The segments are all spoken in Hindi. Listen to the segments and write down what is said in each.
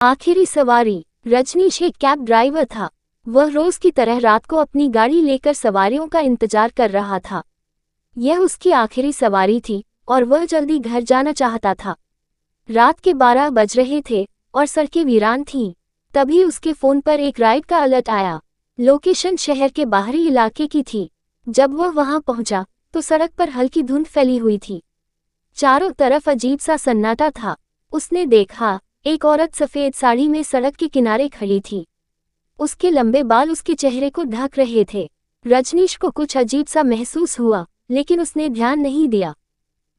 आखिरी सवारी। रजनीश एक कैब ड्राइवर था। वह रोज की तरह रात को अपनी गाड़ी लेकर सवारियों का इंतजार कर रहा था। यह उसकी आखिरी सवारी थी और वह जल्दी घर जाना चाहता था। रात के 12 बज रहे थे और सड़कें वीरान थीं। तभी उसके फोन पर एक राइड का अलर्ट आया। लोकेशन शहर के बाहरी इलाके की थी। जब वह वहां पहुंचा तो सड़क पर हल्की धुंध फैली हुई थी। चारों तरफ अजीब सा सन्नाटा था। उसने देखा, एक औरत सफेद साड़ी में सड़क के किनारे खड़ी थी। उसके लंबे बाल उसके चेहरे को ढक रहे थे। रजनीश को कुछ अजीब सा महसूस हुआ, लेकिन उसने ध्यान नहीं दिया।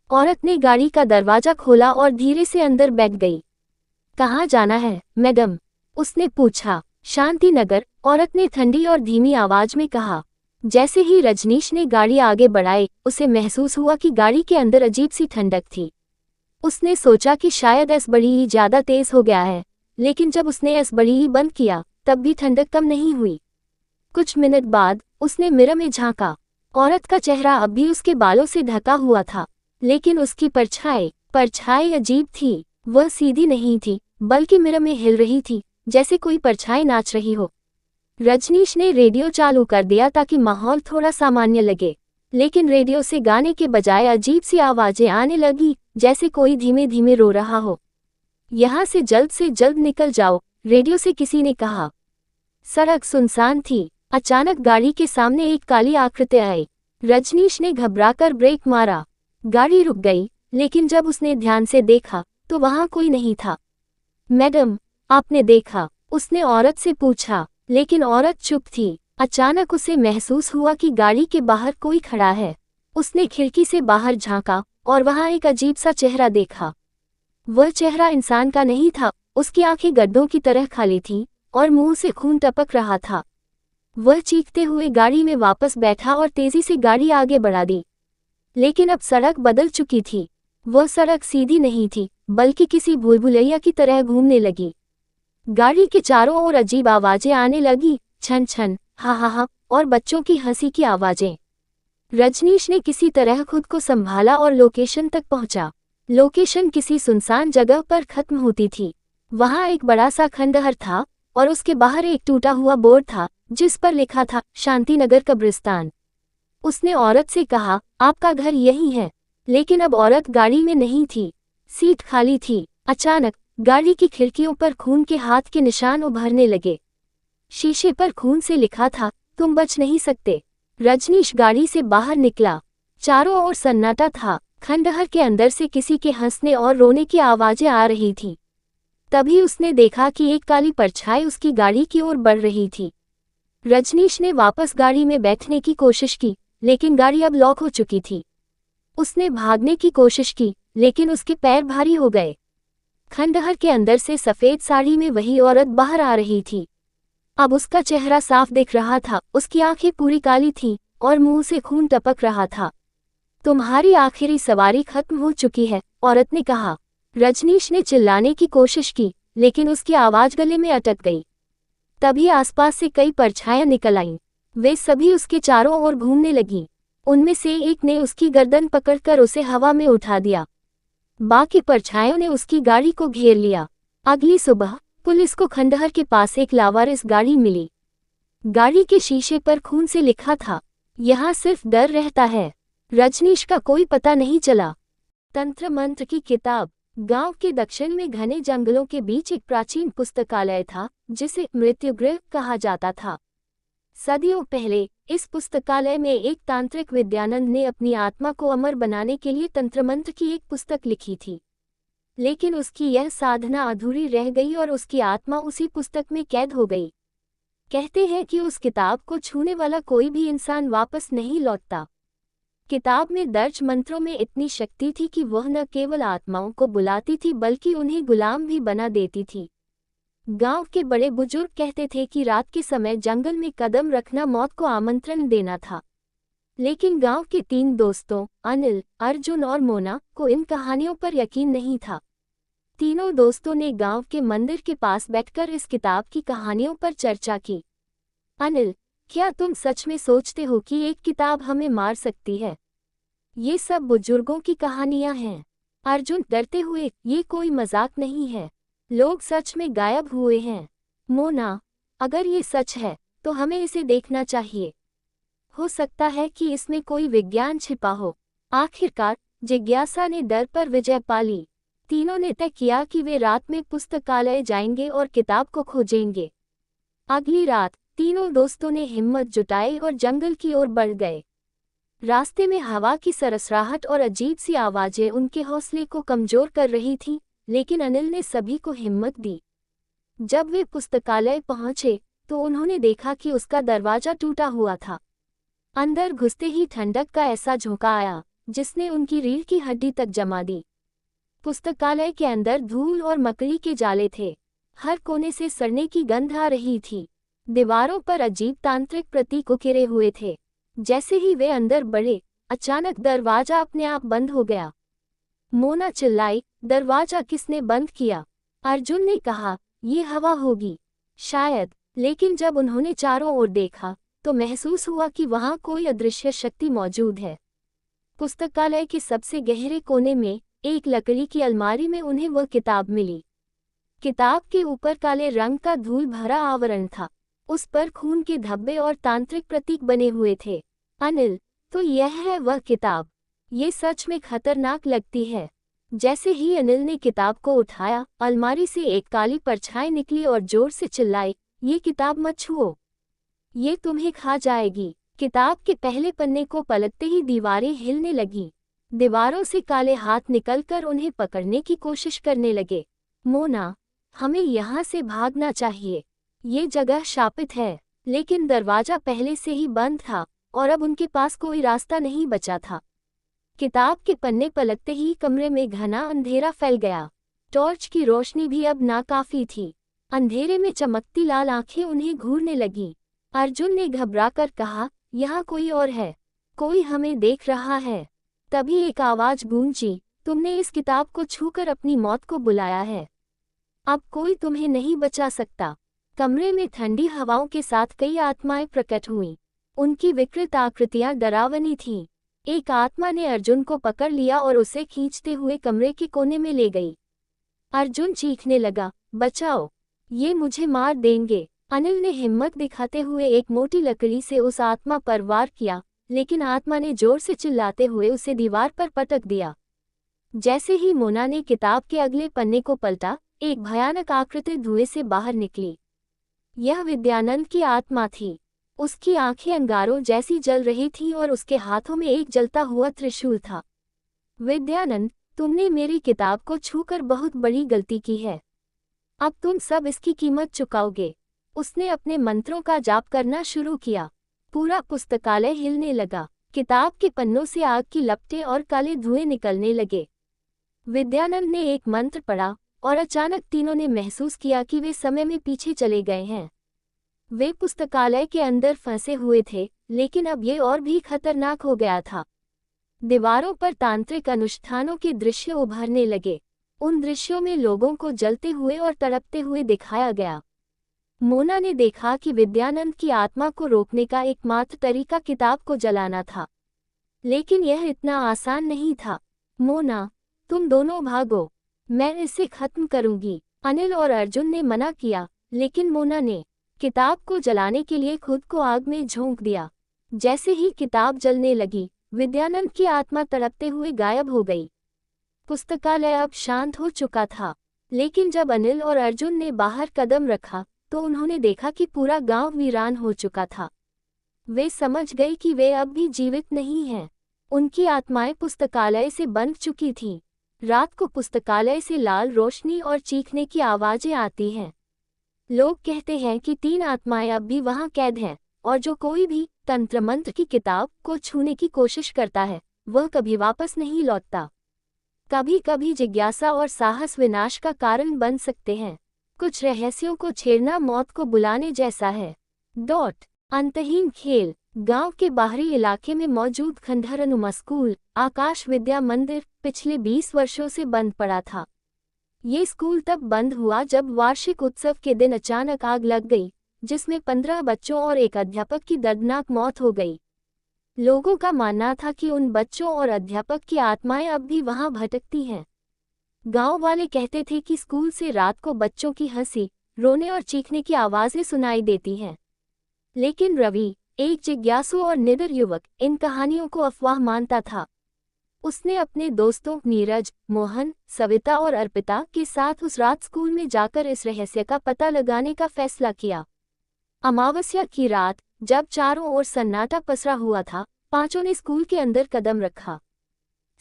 औरत ने गाड़ी का दरवाजा खोला और धीरे से अंदर बैठ गई। कहाँ जाना है, मैडम? उसने पूछा। शांति नगर, औरत ने ठंडी और धीमी आवाज में कहा। जैसे ही रजनीश ने गाड़ी आगे बढ़ाई, उसे महसूस हुआ कि गाड़ी के अंदर अजीब सी ठंडक थी। उसने सोचा कि शायद एस बड़ी ही ज्यादा तेज हो गया है, लेकिन जब उसने एस बड़ी ही बंद किया तब भी ठंडक कम नहीं हुई। कुछ मिनट बाद उसने मिरर में झांका। औरत का चेहरा अब भी उसके बालों से ढका हुआ था, लेकिन उसकी परछाई अजीब थी। वह सीधी नहीं थी, बल्कि मिरर में हिल रही थी, जैसे कोई परछाई नाच रही हो। रजनीश ने रेडियो चालू कर दिया ताकि माहौल थोड़ा सामान्य लगे, लेकिन रेडियो से गाने के बजाय अजीब सी आवाजें आने लगी, जैसे कोई धीमे धीमे रो रहा हो। यहाँ से जल्द निकल जाओ, रेडियो से किसी ने कहा। सड़क सुनसान थी। अचानक गाड़ी के सामने एक काली आकृति आई। रजनीश ने घबराकर ब्रेक मारा। गाड़ी रुक गई, लेकिन जब उसने ध्यान से देखा तो वहां कोई नहीं था। मैडम, आपने देखा? उसने औरत से पूछा, लेकिन औरत चुप थी। अचानक उसे महसूस हुआ कि गाड़ी के बाहर कोई खड़ा है। उसने खिड़की से बाहर झांका और वहां एक अजीब सा चेहरा देखा। वह चेहरा इंसान का नहीं था। उसकी आंखें गड्ढों की तरह खाली थीं और मुंह से खून टपक रहा था। वह चीखते हुए गाड़ी में वापस बैठा और तेजी से गाड़ी आगे बढ़ा दी। लेकिन अब सड़क बदल चुकी थी। वह सड़क सीधी नहीं थी, बल्कि किसी भूलभुलैया की तरह घूमने लगी। गाड़ी के चारों ओर अजीब आवाजें आने लगी, छन छन, हा हा हा, और बच्चों की हंसी की आवाजें। रजनीश ने किसी तरह खुद को संभाला और लोकेशन तक पहुंचा। लोकेशन किसी सुनसान जगह पर खत्म होती थी। वहां एक बड़ा सा खंडहर था और उसके बाहर एक टूटा हुआ बोर्ड था, जिस पर लिखा था शांति नगर कब्रिस्तान। उसने औरत से कहा, आपका घर यही है? लेकिन अब औरत गाड़ी में नहीं थी। सीट खाली थी। अचानक गाड़ी की खिड़कियों पर खून के हाथ के निशान उभरने लगे। शीशे पर खून से लिखा था, तुम बच नहीं सकते। रजनीश गाड़ी से बाहर निकला। चारों ओर सन्नाटा था। खंडहर के अंदर से किसी के हंसने और रोने की आवाजें आ रही थीं। तभी उसने देखा कि एक काली परछाई उसकी गाड़ी की ओर बढ़ रही थी। रजनीश ने वापस गाड़ी में बैठने की कोशिश की, लेकिन गाड़ी अब लॉक हो चुकी थी। उसने भागने की कोशिश की, लेकिन उसके पैर भारी हो गए। खंडहर के अंदर से सफेद साड़ी में वही औरत बाहर आ रही थी। अब उसका चेहरा साफ दिख रहा था। उसकी आंखें पूरी काली थीं और मुंह से खून टपक रहा था। तुम्हारी आखिरी सवारी खत्म हो चुकी है, औरत ने कहा। रजनीश ने चिल्लाने की कोशिश की, लेकिन उसकी आवाज गले में अटक गई। तभी आसपास से कई परछाइयां निकल आईं। वे सभी उसके चारों ओर घूमने लगीं। उनमें से एक ने उसकी गर्दन पकड़कर उसे हवा में उठा दिया। बाकी परछाइयों ने उसकी गाड़ी को घेर लिया। अगली सुबह पुलिस को खंडहर के पास एक लावारिस गाड़ी मिली। गाड़ी के शीशे पर खून से लिखा था, यहाँ सिर्फ डर रहता है। रजनीश का कोई पता नहीं चला। तंत्र मंत्र की किताब। गांव के दक्षिण में घने जंगलों के बीच एक प्राचीन पुस्तकालय था, जिसे मृत्युगृह कहा जाता था। सदियों पहले इस पुस्तकालय में एक तांत्रिक विद्यानंद ने अपनी आत्मा को अमर बनाने के लिए तंत्र मंत्र की एक पुस्तक लिखी थी। लेकिन उसकी यह साधना अधूरी रह गई और उसकी आत्मा उसी पुस्तक में कैद हो गई। कहते हैं कि उस किताब को छूने वाला कोई भी इंसान वापस नहीं लौटता। किताब में दर्ज मंत्रों में इतनी शक्ति थी कि वह न केवल आत्माओं को बुलाती थी, बल्कि उन्हें गुलाम भी बना देती थी। गांव के बड़े बुजुर्ग कहते थे कि रात के समय जंगल में कदम रखना मौत को आमंत्रण देना था। लेकिन गांव के 3 दोस्तों, अनिल, अर्जुन और मोना, को इन कहानियों पर यकीन नहीं था। तीनों दोस्तों ने गांव के मंदिर के पास बैठकर इस किताब की कहानियों पर चर्चा की। अनिल, क्या तुम सच में सोचते हो कि एक किताब हमें मार सकती है? ये सब बुजुर्गों की कहानियां हैं। अर्जुन डरते हुए, ये कोई मजाक नहीं है। लोग सच में गायब हुए हैं। मोना, अगर ये सच है तो हमें इसे देखना चाहिए। हो सकता है कि इसमें कोई विज्ञान छिपा हो। आखिरकार जिज्ञासा ने डर पर विजय पा ली। तीनों ने तय किया कि वे रात में पुस्तकालय जाएंगे और किताब को खोजेंगे। अगली रात तीनों दोस्तों ने हिम्मत जुटाई और जंगल की ओर बढ़ गए। रास्ते में हवा की सरसराहट और अजीब सी आवाजें उनके हौसले को कमजोर कर रही थीं, लेकिन अनिल ने सभी को हिम्मत दी। जब वे पुस्तकालय पहुंचे तो उन्होंने देखा कि उसका दरवाजा टूटा हुआ था। अंदर घुसते ही ठंडक का ऐसा झोंका आया जिसने उनकी रीढ़ की हड्डी तक जमा दी। पुस्तकालय के अंदर धूल और मकड़ी के जाले थे। हर कोने से सड़ने की गंध आ रही थी। दीवारों पर अजीब तांत्रिक प्रतीक उकेरे हुए थे। जैसे ही वे अंदर बढ़े, अचानक दरवाजा अपने आप बंद हो गया। मोना चिल्लाई, दरवाजा किसने बंद किया? अर्जुन ने कहा, ये हवा होगी शायद। लेकिन जब उन्होंने चारों ओर देखा तो महसूस हुआ कि वहां कोई अदृश्य शक्ति मौजूद है। पुस्तकालय के सबसे गहरे कोने में एक लकड़ी की अलमारी में उन्हें वह किताब मिली। किताब के ऊपर काले रंग का धूल भरा आवरण था। उस पर खून के धब्बे और तांत्रिक प्रतीक बने हुए थे। अनिल, तो यह है वह किताब। ये सच में खतरनाक लगती है। जैसे ही अनिल ने किताब को उठाया, अलमारी से एक काली परछाई निकली और जोर से चिल्लाई, ये किताब मत छुओ, ये तुम्हें खा जाएगी। किताब के पहले पन्ने को पलटते ही दीवारें हिलने लगीं। दीवारों से काले हाथ निकलकर उन्हें पकड़ने की कोशिश करने लगे। मोना, हमें यहाँ से भागना चाहिए। ये जगह शापित है। लेकिन दरवाजा पहले से ही बंद था और अब उनके पास कोई रास्ता नहीं बचा था। किताब के पन्ने पलटते ही कमरे में घना अंधेरा फैल गया। टॉर्च की रोशनी भी अब नाकाफी थी। अंधेरे में चमकती लाल आंखें उन्हें घूरने लगीं। अर्जुन ने घबराकर कहा, यहाँ कोई और है, कोई हमें देख रहा है। तभी एक आवाज गूंजी, तुमने इस किताब को छूकर अपनी मौत को बुलाया है। अब कोई तुम्हें नहीं बचा सकता। कमरे में ठंडी हवाओं के साथ कई आत्माएं प्रकट हुईं। उनकी विकृत आकृतियां डरावनी थीं। एक आत्मा ने अर्जुन को पकड़ लिया और उसे खींचते हुए कमरे के कोने में ले गई। अर्जुन चीखने लगा, बचाओ, ये मुझे मार देंगे। अनिल ने हिम्मत दिखाते हुए एक मोटी लकड़ी से उस आत्मा पर वार किया, लेकिन आत्मा ने जोर से चिल्लाते हुए उसे दीवार पर पटक दिया। जैसे ही मोना ने किताब के अगले पन्ने को पलटा, एक भयानक आकृति धुएं से बाहर निकली। यह विद्यानंद की आत्मा थी। उसकी आंखें अंगारों जैसी जल रही थीं और उसके हाथों में एक जलता हुआ त्रिशूल था। विद्यानंद, तुमने मेरी किताब को छूकर बहुत बड़ी गलती की है। अब तुम सब इसकी कीमत चुकाओगे। उसने अपने मंत्रों का जाप करना शुरू किया। पूरा पुस्तकालय हिलने लगा। किताब के पन्नों से आग की लपटें और काले धुएं निकलने लगे। विद्यानंद ने एक मंत्र पढ़ा और अचानक तीनों ने महसूस किया कि वे समय में पीछे चले गए हैं। वे पुस्तकालय के अंदर फंसे हुए थे, लेकिन अब ये और भी खतरनाक हो गया था। दीवारों पर तांत्रिक अनुष्ठानों के दृश्य उभरने लगे। उन दृश्यों में लोगों को जलते हुए और तड़पते हुए दिखाया गया। मोना ने देखा कि विद्यानंद की आत्मा को रोकने का एकमात्र तरीका किताब को जलाना था, लेकिन यह इतना आसान नहीं था। मोना, तुम दोनों भागो, मैं इसे खत्म करूंगी। अनिल और अर्जुन ने मना किया, लेकिन मोना ने किताब को जलाने के लिए खुद को आग में झोंक दिया। जैसे ही किताब जलने लगी, विद्यानंद की आत्मा तड़पते हुए गायब हो गई। पुस्तकालय अब शांत हो चुका था, लेकिन जब अनिल और अर्जुन ने बाहर कदम रखा तो उन्होंने देखा कि पूरा गांव वीरान हो चुका था। वे समझ गए कि वे अब भी जीवित नहीं हैं। उनकी आत्माएं पुस्तकालय से बंध चुकी थीं। रात को पुस्तकालय से लाल रोशनी और चीखने की आवाजें आती हैं। लोग कहते हैं कि 3 आत्माएं अब भी वहां कैद हैं, और जो कोई भी तंत्र मंत्र की किताब को छूने की कोशिश करता है, वह कभी वापस नहीं लौटता। कभी कभी जिज्ञासा और साहस विनाश का कारण बन सकते हैं। कुछ रहस्यों को छेड़ना मौत को बुलाने जैसा है। अंतहीन खेल। गांव के बाहरी इलाके में मौजूद खंडहर स्कूल, आकाश विद्या मंदिर, पिछले 20 वर्षों से बंद पड़ा था। ये स्कूल तब बंद हुआ जब वार्षिक उत्सव के दिन अचानक आग लग गई, जिसमें 15 बच्चों और एक अध्यापक की दर्दनाक मौत हो गई। लोगों का मानना था कि उन बच्चों और अध्यापक की आत्माएं अब भी वहां भटकती हैं। गांव वाले कहते थे कि स्कूल से रात को बच्चों की हंसी, रोने और चीखने की आवाजें सुनाई देती हैं। लेकिन रवि, एक जिज्ञासु और निडर युवक, इन कहानियों को अफवाह मानता था। उसने अपने दोस्तों नीरज, मोहन, सविता और अर्पिता के साथ उस रात स्कूल में जाकर इस रहस्य का पता लगाने का फैसला किया। अमावस्या की रात, जब चारों ओर सन्नाटा पसरा हुआ था, पांचों ने स्कूल के अंदर कदम रखा।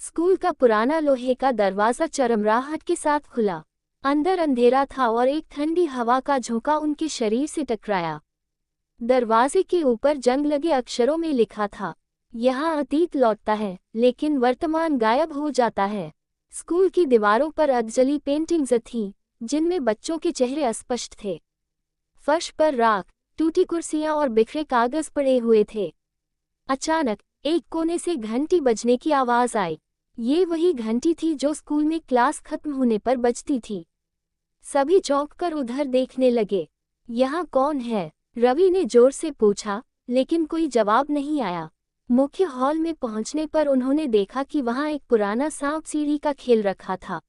स्कूल का पुराना लोहे का दरवाजा चरमराहट के साथ खुला। अंदर अंधेरा था और एक ठंडी हवा का झोंका उनके शरीर से टकराया। दरवाजे के ऊपर जंग लगे अक्षरों में लिखा था, यहाँ अतीत लौटता है लेकिन वर्तमान गायब हो जाता है। स्कूल की दीवारों पर अधजली पेंटिंग्स थीं, जिनमें बच्चों के चेहरे अस्पष्ट थे। फर्श पर राख, टूटी कुर्सियां और बिखरे कागज पड़े हुए थे। अचानक एक कोने से घंटी बजने की आवाज आई। ये वही घंटी थी जो स्कूल में क्लास खत्म होने पर बजती थी। सभी चौंक कर उधर देखने लगे। यहाँ कौन है? रवि ने जोर से पूछा, लेकिन कोई जवाब नहीं आया। मुख्य हॉल में पहुंचने पर उन्होंने देखा कि वहां एक पुराना सांप सीढ़ी का खेल रखा था।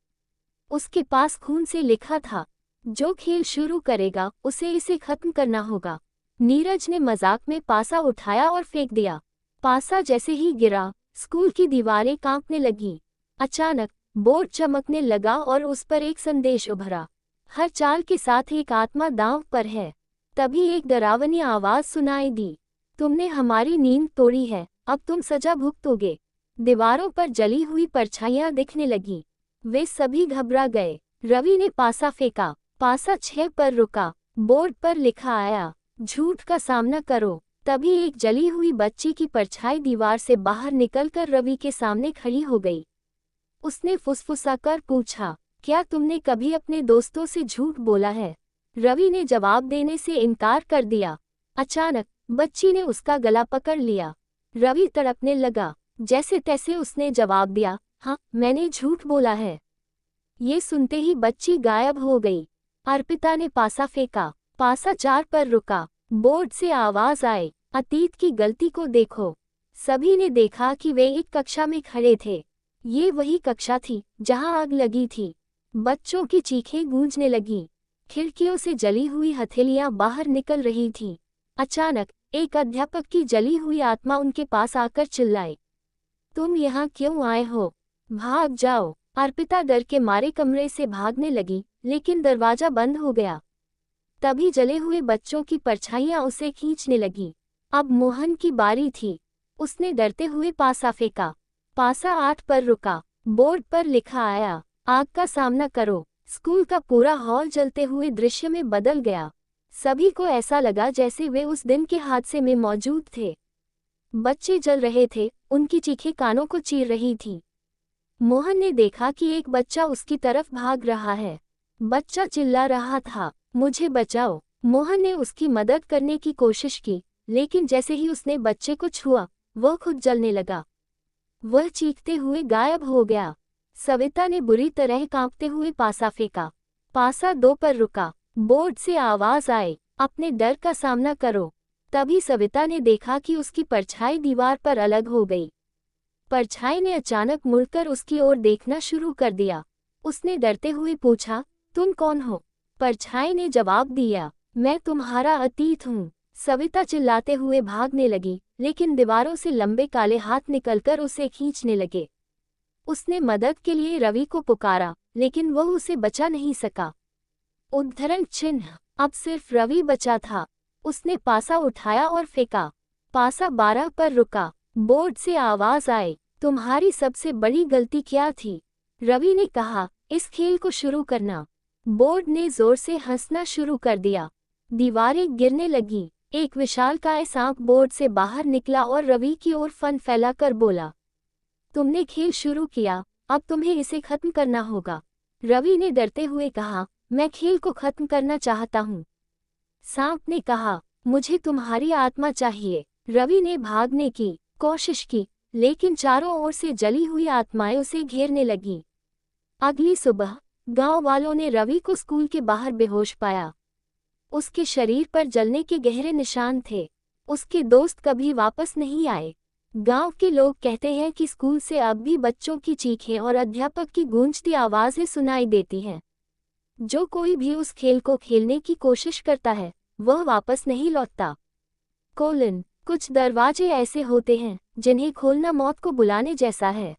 उसके पास खून से लिखा था, जो खेल शुरू करेगा उसे इसे खत्म करना होगा। नीरज ने मजाक में पासा उठाया और फेंक दिया। पासा जैसे ही गिरा, स्कूल की दीवारें कांपने लगीं। अचानक बोर्ड चमकने लगा और उस पर एक संदेश उभरा, हर चाल के साथ एक आत्मा दांव पर है। तभी एक डरावनी आवाज सुनाई दी, तुमने हमारी नींद तोड़ी है, अब तुम सजा भुगतोगे। दीवारों पर जली हुई परछाइयां दिखने लगीं। वे सभी घबरा गए। रवि ने पासा फेंका। पासा 6 पर रुका। बोर्ड पर लिखा आया, झूठ का सामना करो। तभी एक जली हुई बच्ची की परछाई दीवार से बाहर निकलकर रवि के सामने खड़ी हो गई। उसने फुसफुसाकर पूछा, क्या तुमने कभी अपने दोस्तों से झूठ बोला है? रवि ने जवाब देने से इनकार कर दिया। अचानक बच्ची ने उसका गला पकड़ लिया। रवि तड़पने लगा। जैसे तैसे उसने जवाब दिया, हाँ, मैंने झूठ बोला है। ये सुनते ही बच्ची गायब हो गई। अर्पिता ने पासा फेंका। पासा 4 पर रुका। बोर्ड से आवाज आई, अतीत की गलती को देखो। सभी ने देखा कि वे एक कक्षा में खड़े थे। ये वही कक्षा थी जहां आग लगी थी। बच्चों की चीखें गूंजने लगीं। खिड़कियों से जली हुई हथेलियां बाहर निकल रही थीं। अचानक एक अध्यापक की जली हुई आत्मा उनके पास आकर चिल्लाई, तुम यहाँ क्यों आए हो? भाग जाओ। अर्पिता डर के मारे कमरे से भागने लगी, लेकिन दरवाजा बंद हो गया। तभी जले हुए बच्चों की परछाइयां उसे खींचने लगीं। अब मोहन की बारी थी। उसने डरते हुए पासा फेंका। पासा 8 पर रुका। बोर्ड पर लिखा आया, आग का सामना करो। स्कूल का पूरा हॉल जलते हुए दृश्य में बदल गया। सभी को ऐसा लगा जैसे वे उस दिन के हादसे में मौजूद थे। बच्चे जल रहे थे, उनकी चीखें कानों को चीर रही थीं। मोहन ने देखा कि एक बच्चा उसकी तरफ भाग रहा है। बच्चा चिल्ला रहा था, मुझे बचाओ। मोहन ने उसकी मदद करने की कोशिश की, लेकिन जैसे ही उसने बच्चे को छुआ, वह खुद जलने लगा। वह चीखते हुए गायब हो गया। सविता ने बुरी तरह कांपते हुए पासा फेंका। पासा 2 पर रुका। बोर्ड से आवाज आई, अपने डर का सामना करो। तभी सविता ने देखा कि उसकी परछाई दीवार पर अलग हो गई। परछाई ने अचानक मुड़कर उसकी ओर देखना शुरू कर दिया। उसने डरते हुए पूछा, तुम कौन हो? परछाई ने जवाब दिया, मैं तुम्हारा अतीत हूँ। सविता चिल्लाते हुए भागने लगी, लेकिन दीवारों से लंबे काले हाथ निकलकर उसे खींचने लगे। उसने मदद के लिए रवि को पुकारा, लेकिन वह उसे बचा नहीं सका। उद्धरण चिन्ह, अब सिर्फ रवि बचा था। उसने पासा उठाया और फेंका। पासा 12 पर रुका। बोर्ड से आवाज आई, तुम्हारी सबसे बड़ी गलती क्या थी? रवि ने कहा, इस खेल को शुरू करना। बोर्ड ने जोर से हंसना शुरू कर दिया। दीवारें गिरने लगीं। एक विशालकाय सांप बोर्ड से बाहर निकला और रवि की ओर फन फैलाकर बोला, तुमने खेल शुरू किया, अब तुम्हें इसे खत्म करना होगा। रवि ने डरते हुए कहा, मैं खेल को खत्म करना चाहता हूँ। सांप ने कहा, मुझे तुम्हारी आत्मा चाहिए। रवि ने भागने की कोशिश की, लेकिन चारों ओर से जली हुई आत्माएं उसे घेरने लगीं। अगली सुबह गांव वालों ने रवि को स्कूल के बाहर बेहोश पाया। उसके शरीर पर जलने के गहरे निशान थे। उसके दोस्त कभी वापस नहीं आए। गांव के लोग कहते हैं कि स्कूल से अब भी बच्चों की चीखें और अध्यापक की गूंजती आवाज़ें सुनाई देती हैं। जो कोई भी उस खेल को खेलने की कोशिश करता है, वह वापस नहीं लौटता। कुछ दरवाजे ऐसे होते हैं जिन्हें खोलना मौत को बुलाने जैसा है।